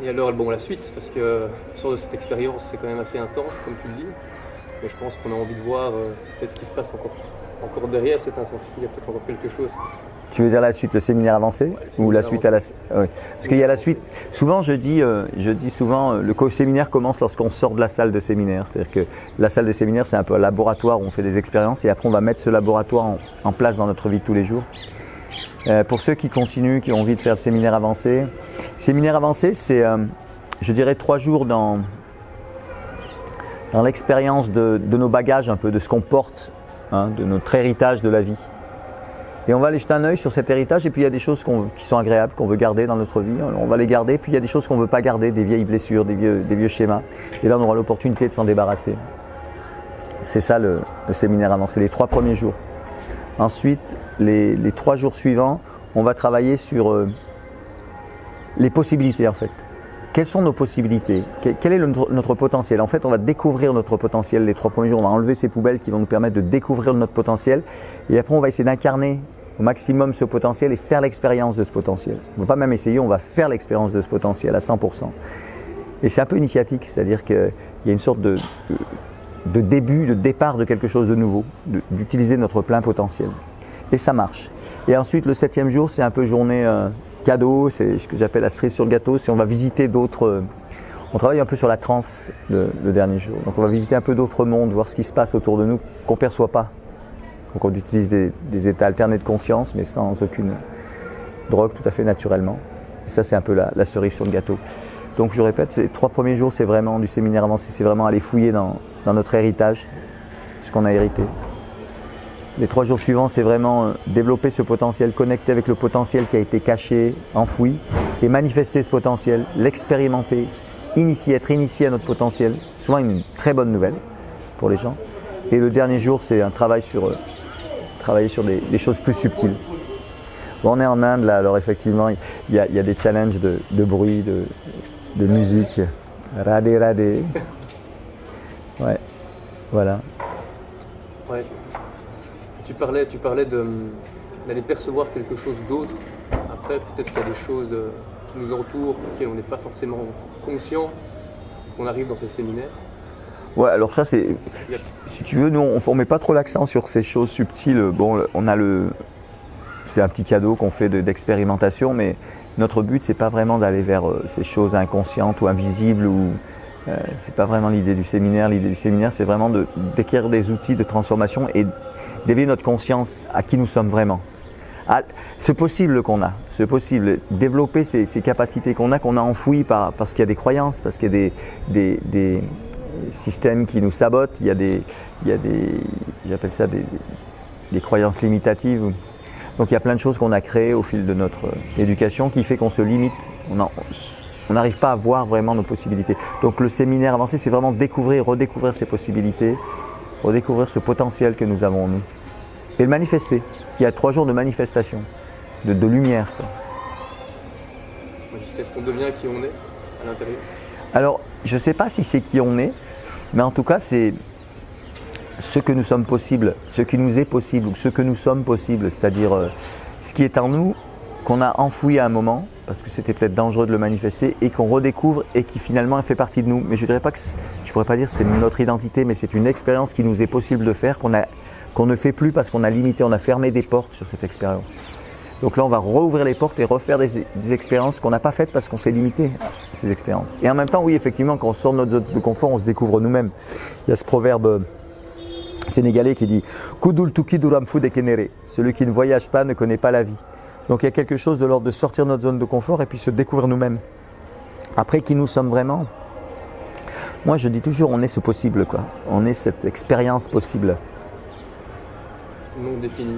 Et alors, bon, la suite, parce que sur de cette expérience, c'est quand même assez intense, comme tu le dis. Mais je pense qu'on a envie de voir peut-être ce qui se passe encore derrière cette intensité. Il y a peut-être encore quelque chose. Tu veux dire la suite, le séminaire avancé ou la suite à la... Oui. Parce qu'il y a la suite. Souvent, je dis souvent, le séminaire commence lorsqu'on sort de la salle de séminaire. C'est-à-dire que la salle de séminaire, c'est un peu un laboratoire où on fait des expériences et après, on va mettre ce laboratoire en place dans notre vie de tous les jours. Pour ceux qui continuent, qui ont envie de faire le séminaire avancé, c'est, je dirais, 3 jours dans l'expérience de nos bagages, un peu de ce qu'on porte, hein, de notre héritage de la vie. Et on va aller jeter un œil sur cet héritage et puis il y a des choses qui sont agréables, qu'on veut garder dans notre vie, on va les garder, puis il y a des choses qu'on ne veut pas garder, des vieilles blessures, des vieux schémas. Et là on aura l'opportunité de s'en débarrasser. C'est ça le séminaire avancé, les 3 premiers jours. Ensuite, les 3 jours suivants, on va travailler sur les possibilités en fait. Quelles sont nos possibilités? Quel est notre potentiel? En fait, on va découvrir notre potentiel les 3 premiers jours. On va enlever ces poubelles qui vont nous permettre de découvrir notre potentiel. Et après, on va essayer d'incarner au maximum ce potentiel et faire l'expérience de ce potentiel. On ne va pas même essayer, on va faire l'expérience de ce potentiel à 100%. Et c'est un peu initiatique, c'est-à-dire qu'il y a une sorte de début, de départ de quelque chose de nouveau, d'utiliser notre plein potentiel. Et ça marche. Et ensuite, le 7e jour, c'est un peu journée cadeau, c'est ce que j'appelle la cerise sur le gâteau. Si on va visiter d'autres... on travaille un peu sur la transe le dernier jour. Donc on va visiter un peu d'autres mondes, voir ce qui se passe autour de nous qu'on ne perçoit pas. Donc on utilise des états alternés de conscience, mais sans aucune drogue, tout à fait naturellement. Et ça, c'est un peu la cerise sur le gâteau. Donc je répète, ces 3 premiers jours, c'est vraiment du séminaire avancé, c'est vraiment aller fouiller dans notre héritage, ce qu'on a hérité. Les 3 jours suivants, c'est vraiment développer ce potentiel, connecter avec le potentiel qui a été caché, enfoui, et manifester ce potentiel, l'expérimenter, être initié à notre potentiel. C'est souvent une très bonne nouvelle pour les gens. Et le dernier jour, c'est un travail travailler sur des choses plus subtiles. Bon, on est en Inde là, alors effectivement, il y a des challenges de bruit, de musique. Radé, radé. Ouais, voilà. Ouais. Tu parlais d'aller percevoir quelque chose d'autre. Après, peut-être qu'il y a des choses qui nous entourent, auxquelles on n'est pas forcément conscient, qu'on arrive dans ces séminaires. Ouais, alors ça c'est, si tu veux, nous on ne met pas trop l'accent sur ces choses subtiles. Bon, c'est un petit cadeau qu'on fait d'expérimentation, mais notre but c'est pas vraiment d'aller vers ces choses inconscientes ou invisibles c'est pas vraiment l'idée du séminaire. L'idée du séminaire, c'est vraiment d'acquérir des outils de transformation et d'éveiller notre conscience à qui nous sommes vraiment. À ce possible qu'on a, développer ces capacités qu'on a enfouies parce qu'il y a des croyances, parce qu'il y a des systèmes qui nous sabotent, il y a j'appelle ça des croyances limitatives. Donc il y a plein de choses qu'on a créées au fil de notre éducation qui fait qu'on se limite. On n'arrive pas à voir vraiment nos possibilités. Donc le séminaire avancé, c'est vraiment redécouvrir ces possibilités, redécouvrir ce potentiel que nous avons en nous. Et le manifester. Il y a 3 jours de manifestation, de lumière. Quoi. Manifeste, on devient qui on est à l'intérieur. Alors, je ne sais pas si c'est qui on est, mais en tout cas, c'est ce que nous sommes possibles, ce qui nous est possible, ou ce que nous sommes possibles, c'est-à-dire ce qui est en nous, qu'on a enfoui à un moment, parce que c'était peut-être dangereux de le manifester, et qu'on redécouvre et qui finalement fait partie de nous. Mais je ne pourrais pas dire que c'est notre identité, mais c'est une expérience qui nous est possible de faire, qu'on ne fait plus parce qu'on a limité, on a fermé des portes sur cette expérience. Donc là, on va rouvrir les portes et refaire des expériences qu'on n'a pas faites parce qu'on s'est limité à ces expériences. Et en même temps, oui, effectivement, quand on sort de notre zone de confort, on se découvre nous-mêmes. Il y a ce proverbe sénégalais qui dit « Kudul tuki duramfu dekenere » celui qui ne voyage pas ne connaît pas la vie. Donc il y a quelque chose de l'ordre de sortir de notre zone de confort et puis se découvrir nous-mêmes. Après, qui nous sommes vraiment? Moi, je dis toujours, on est ce possible, quoi. On est cette expérience possible. Non défini.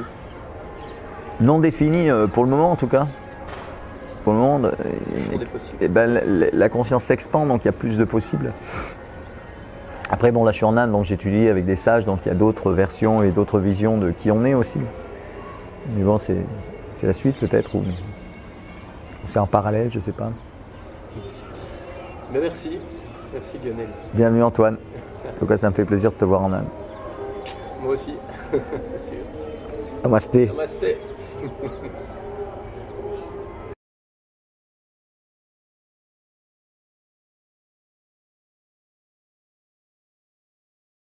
Non défini pour le moment en tout cas. Pour le moment, la conscience s'expand, donc il y a plus de possibles. Après, bon, là je suis en Inde, donc j'étudie avec des sages, donc il y a d'autres versions et d'autres visions de qui on est aussi. Mais bon, c'est la suite peut-être, ou c'est en parallèle, je ne sais pas. Ben merci Lionel. Bienvenue Antoine. En tout cas, ça me fait plaisir de te voir en Inde. Moi aussi, c'est sûr. Namasté. Namasté.